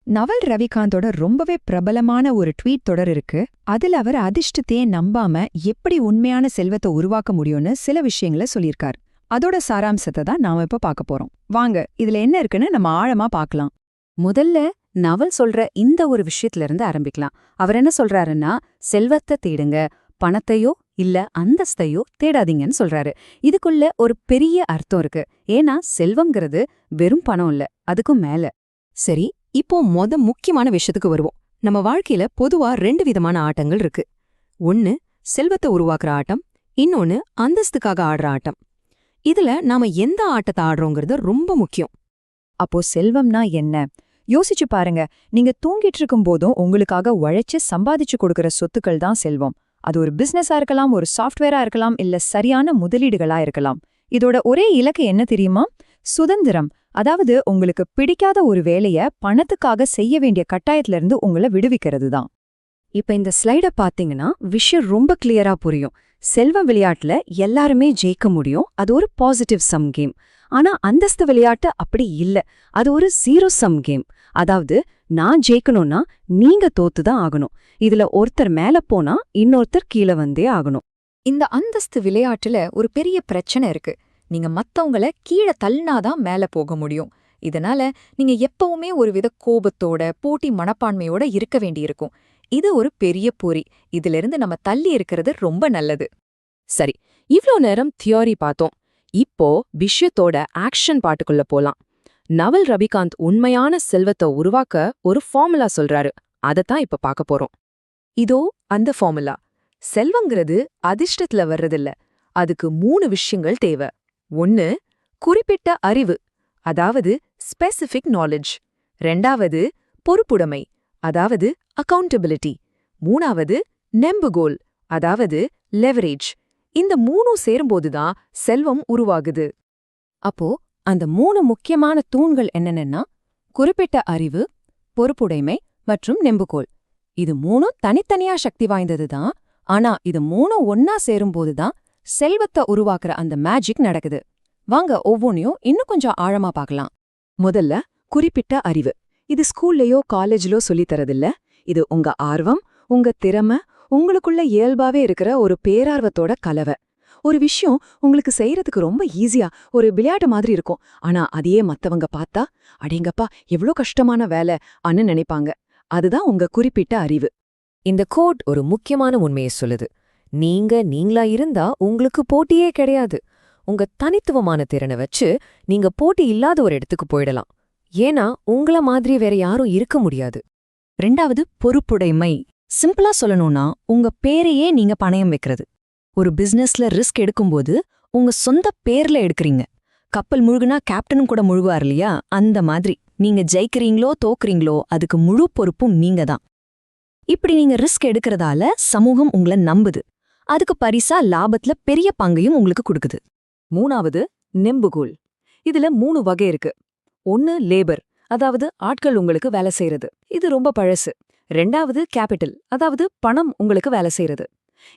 நவல் ரவிகாந்தோட ரொம்பவே பிரபலமான ஒரு ட்வீட் தொடர் இருக்கு. அதுல அவர் அதிர்ஷ்டத்தையே நம்பாம எப்படி உண்மையான செல்வத்தை உருவாக்க முடியும்னு சில விஷயங்களை சொல்லியிருக்கார். அதோட சாராம்சத்தை தான் நாம இப்ப பார்க்க போறோம். வாங்க இதுல என்ன இருக்குன்னு நம்ம ஆழமா பார்க்கலாம். முதல்ல நவல் சொல்ற இந்த ஒரு விஷயத்துல இருந்து ஆரம்பிக்கலாம். அவர் என்ன சொல்றாருன்னா, செல்வத்தை தேடுங்க, பணத்தையோ இல்ல அந்தஸ்தையோ தேடாதீங்கன்னு சொல்றாரு. இதுக்குள்ள ஒரு பெரிய அர்த்தம் இருக்கு. ஏன்னா செல்வம்ங்கிறது வெறும் பணம் இல்ல, அதுக்கும் மேல. சரி, இப்போ முக்கியமான விஷயத்துக்கு வருவோம். நம்ம வாழ்க்கையில பொதுவா 2 விதமான ஆட்டங்கள் இருக்கு. ஒன்னு செல்வத்தை உருவாக்குற ஆட்டம், இன்னொன்னு அந்தஸ்துக்காக ஆடுற ஆட்டம். இதுல நாம எந்த ஆட்டத்தை ஆடுறோங்கிறது ரொம்ப முக்கியம். அப்போ செல்வம்னா என்ன? யோசிச்சு பாருங்க. நீங்க தூங்கிட்டு இருக்கும் போதும் உங்களுக்காக உழைச்சு சம்பாதிச்சு கொடுக்கற சொத்துக்கள் தான் செல்வம். அது ஒரு பிசினஸா இருக்கலாம், ஒரு சாஃப்ட்வேரா இருக்கலாம், இல்ல சரியான முதலீடுகளா இருக்கலாம். இதோட ஒரே இலக்கு என்ன தெரியுமா? சுதந்திரம். அதாவது உங்களுக்கு பிடிக்காத ஒரு வேலைய பணத்துக்காக செய்ய வேண்டிய கட்டாயத்திலிருந்து உங்களை விடுவிக்கிறது தான். இப்ப இந்த ஸ்லைட பாத்தீங்கன்னா விஷயம் ரொம்ப கிளியரா புரியும். செல்வ விளையாட்டுல எல்லாருமே ஜெயிக்க முடியும், அது ஒரு பாசிட்டிவ் சம் கேம். ஆனா அந்தஸ்து விளையாட்டு அப்படி இல்ல, அது ஒரு 0 சம் கேம். அதாவது நான் ஜெயிக்கணும்னா நீங்க தோத்துதான் ஆகணும். இதுல ஒருத்தர் மேல போனா இன்னொருத்தர் கீழே வந்தே ஆகணும். இந்த அந்தஸ்து விளையாட்டுல ஒரு பெரிய பிரச்சனை இருக்கு. நீங்க மத்தவங்கள கீழே தள்ளினாதான் மேல போக முடியும். இதனால நீங்க எப்பவுமே ஒருவித கோபத்தோட போட்டி மனப்பான்மையோட இருக்க வேண்டியிருக்கும். இது ஒரு பெரிய பொறி. இதிலிருந்து நம்ம தள்ளி இருக்கிறது ரொம்ப நல்லது. சரி, இவ்ளோ நேரம் தியோரி பார்த்தோம். இப்போ விஷயத்தோட ஆக்ஷன் பாட்டுக்குள்ள போலாம். நவல் ரவிகாந்த் உண்மையான செல்வத்தை உருவாக்க ஒரு ஃபார்முலா சொல்றாரு. அதத்தான் இப்ப பார்க்க போறோம். இதோ அந்த ஃபார்முலா. செல்வங்கிறது அதிர்ஷ்டத்துல வர்றதில்ல, அதுக்கு 3 விஷயங்கள் தேவை. 1 குறிப்பிட்ட அறிவு, அதாவது ஸ்பெசிஃபிக் நாலேஜ். 2வது பொறுப்புடைமை, அதாவது அக்கவுண்டபிலிட்டி. 3வது நெம்புகோல், அதாவது லெவரேஜ். இந்த 3ம் சேரும்போதுதான் செல்வம் உருவாகுது. அப்போ அந்த 3 முக்கியமான தூண்கள் என்னென்னா குறிப்பிட்ட அறிவு, பொறுப்புடைமை மற்றும் நெம்புகோல். இது 3ம் தனித்தனியா சக்தி வாய்ந்ததுதான். ஆனா இது 3ம் ஒன்னா சேரும்போதுதான் செல்வத்தை உருவாக்குற அந்த மேஜிக் நடக்குது. வாங்க ஒவ்வொன்னையும் இன்னும் கொஞ்சம் ஆழமா பார்க்கலாம். முதல்ல குறிப்பிட்ட அறிவு. இது ஸ்கூல்லயோ காலேஜ்லோ சொல்லித்தரதில்ல. இது உங்க ஆர்வம், உங்க திறமை, உங்களுக்குள்ள இயல்பாவே இருக்கிற ஒரு பேரார்வத்தோட கலவை. ஒரு விஷயம் உங்களுக்கு செய்யறதுக்கு ரொம்ப ஈஸியா ஒரு விளையாட்டு மாதிரி இருக்கும். ஆனா அதையே மத்தவங்க பார்த்தா, அடேங்கப்பா எவ்ளோ கஷ்டமான வேலை அன்னு நினைப்பாங்க. அதுதான் உங்க குறிப்பிட்ட அறிவு. இந்த கோட் ஒரு முக்கியமான உண்மையை சொல்லுது. நீங்களா இருந்தா உங்களுக்கு போட்டியே கிடையாது. உங்க தனித்துவமான திறனை வச்சு நீங்க போட்டி இல்லாத ஒரு இடத்துக்கு போயிடலாம். ஏன்னா உங்கள மாதிரி வேற யாரும் இருக்க முடியாது. 2வது பொறுப்புடைமை. சிம்பிளா சொல்லணும்னா உங்க பேரையே நீங்க பணயம் வைக்கிறது. ஒரு பிசினஸ்ல ரிஸ்க் எடுக்கும்போது உங்க சொந்த பேர்ல எடுக்கறீங்க. கப்பல் முழுகுனா கேப்டனும் கூட முழுவார் இல்லையா? அந்த மாதிரி நீங்க ஜெயிக்கிறீங்களோ தோக்குறீங்களோ அதுக்கு முழு பொறுப்பும் நீங்க தான். இப்படி நீங்க ரிஸ்க் எடுக்கிறதால சமூகம் உங்களை நம்புது. அதுக்கு பரிசா லாபத்துல பெரிய பங்கையும் உங்களுக்கு கொடுக்குது. 3வது நெம்புகோல். இதுல 3 வகை இருக்கு. 1 லேபர், அதாவது ஆட்கள் உங்களுக்கு வேலை செய்யறது. இது ரொம்ப பழசு. 2வது கேபிட்டல், அதாவது பணம் உங்களுக்கு வேலை செய்யறது.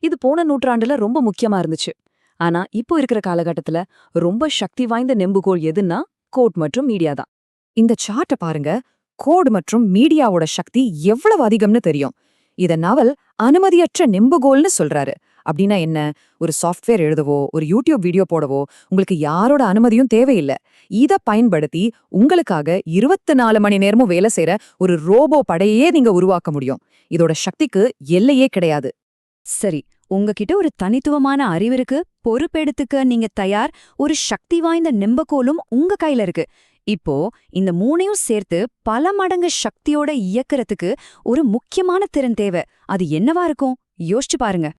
இது போன நூற்றாண்டுல ரொம்ப முக்கியமா இருந்துச்சு. ஆனா இப்போ இருக்கிற காலகட்டத்துல ரொம்ப சக்தி வாய்ந்த நெம்புகோல் எதுன்னா கோட் மற்றும் மீடியா தான். இந்த சார்ட்ட பாருங்க. கோட் மற்றும் மீடியாவோட சக்தி எவ்வளவு அதிகம்னு தெரியும். இத நவல் அனுமதியற்ற நெம்புகோல்னு சொல்றாரு. அப்படின்னா என்ன? ஒரு சாஃப்ட்வேர் எழுதவோ ஒரு யூடியூப் வீடியோ போடவோ உங்களுக்கு யாரோட அனுமதியும் தேவையில்லை. இத பயன்படுத்தி உங்களுக்காக 24 மணி நேரமும் வேலை செய்யற ஒரு ரோபோ படையே நீங்க உருவாக்க முடியும். இதோட சக்திக்கு எல்லையே கிடையாது. சரி, உங்ககிட்ட ஒரு தனித்துவமான அறிவு இருக்கு, பொறுப்பெடுத்துக்க நீங்க தயார், ஒரு சக்தி வாய்ந்த நெம்புகோலும் உங்க கையில இருக்கு. இப்போ இந்த 3ஐயும் சேர்த்து பல மடங்கு சக்தியோட இயக்கறதுக்கு ஒரு முக்கியமான திறன் தேவை. அது என்னவா இருக்கும்? யோசிச்சு பாருங்க.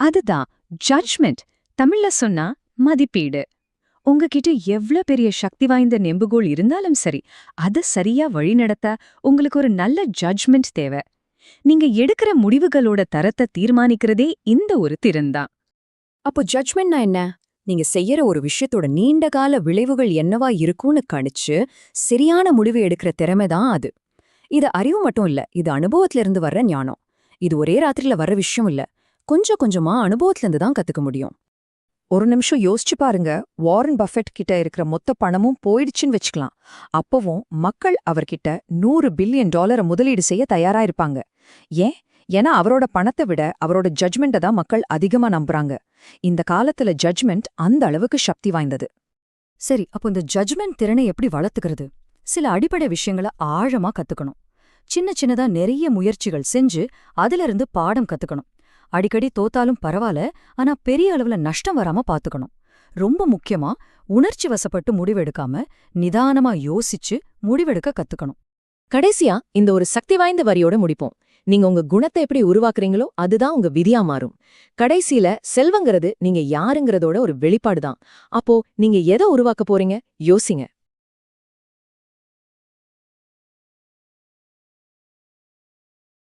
அதுதான் ஜட்ஜ்மெண்ட். தமிழ்ல சொன்னா மதிப்பீடு. உங்ககிட்ட எவ்ளோ பெரிய சக்தி வாய்ந்த நெம்புகோல் இருந்தாலும் சரி, அதை சரியா வழிநடத்த உங்களுக்கு ஒரு நல்ல ஜட்ஜ்மெண்ட் தேவை. நீங்க எடுக்கிற முடிவுகளோட தரத்தை தீர்மானிக்கிறதே இந்த ஒரு திறன்தான். அப்போ ஜட்ஜ்மெண்ட்னா என்ன? நீங்க செய்யற ஒரு விஷயத்தோட நீண்டகால விளைவுகள் என்னவா இருக்கும்னு கணிச்சு சரியான முடிவு எடுக்கிற திறமைதான் அது. இது அறிவு மட்டும் இல்ல, இது அனுபவத்துல இருந்து வர்ற ஞானம். இது ஒரே ராத்திரில வர்ற விஷயம் இல்ல, கொஞ்சம் கொஞ்சமா அனுபவத்துல இருந்து தான் கத்துக்க முடியும். ஒரு நிமிஷம் யோசிச்சு பாருங்க, வாரன் பஃபெட் கிட்ட இருக்கிற மொத்த பணமும் போயிடுச்சுன்னு வச்சுக்கலாம். அப்பவும் மக்கள் அவர்கிட்ட $100 பில்லியன் முதலீடு செய்ய தயாரா இருப்பாங்க. ஏன்? ஏன்னா அவரோட பணத்தை விட அவரோட ஜட்ஜ்மெண்ட்டை தான் மக்கள் அதிகமா நம்புறாங்க. இந்த காலத்துல ஜட்ஜ்மெண்ட் அந்த அளவுக்கு சக்தி வாய்ந்தது. சரி, அப்போ இந்த ஜட்ஜ்மெண்ட் திறனை எப்படி வளர்த்துக்கிறது? சில அடிப்படை விஷயங்களை ஆழமா கத்துக்கணும். சின்னதா நிறைய முயற்சிகள் செஞ்சு அதிலிருந்து பாடம் கத்துக்கணும். அடிக்கடி தோத்தாலும் பரவாயில்ல, ஆனா பெரிய அளவுல நஷ்டம் வராம பாத்துக்கணும். ரொம்ப முக்கியமா உணர்ச்சி வசப்பட்டு முடிவெடுக்காம நிதானமா யோசிச்சு முடிவெடுக்க கத்துக்கணும். கடைசியா இந்த ஒரு சக்தி வாய்ந்த வரியோட முடிப்போம். நீங்க உங்க குணத்தை எப்படி உருவாக்குறீங்களோ அதுதான் உங்க விதியா மாறும். கடைசியில செல்வங்கிறது நீங்க யாருங்கிறதோட ஒரு வெளிப்பாடுதான். அப்போ நீங்க எதை உருவாக்க போறீங்க? யோசிங்க.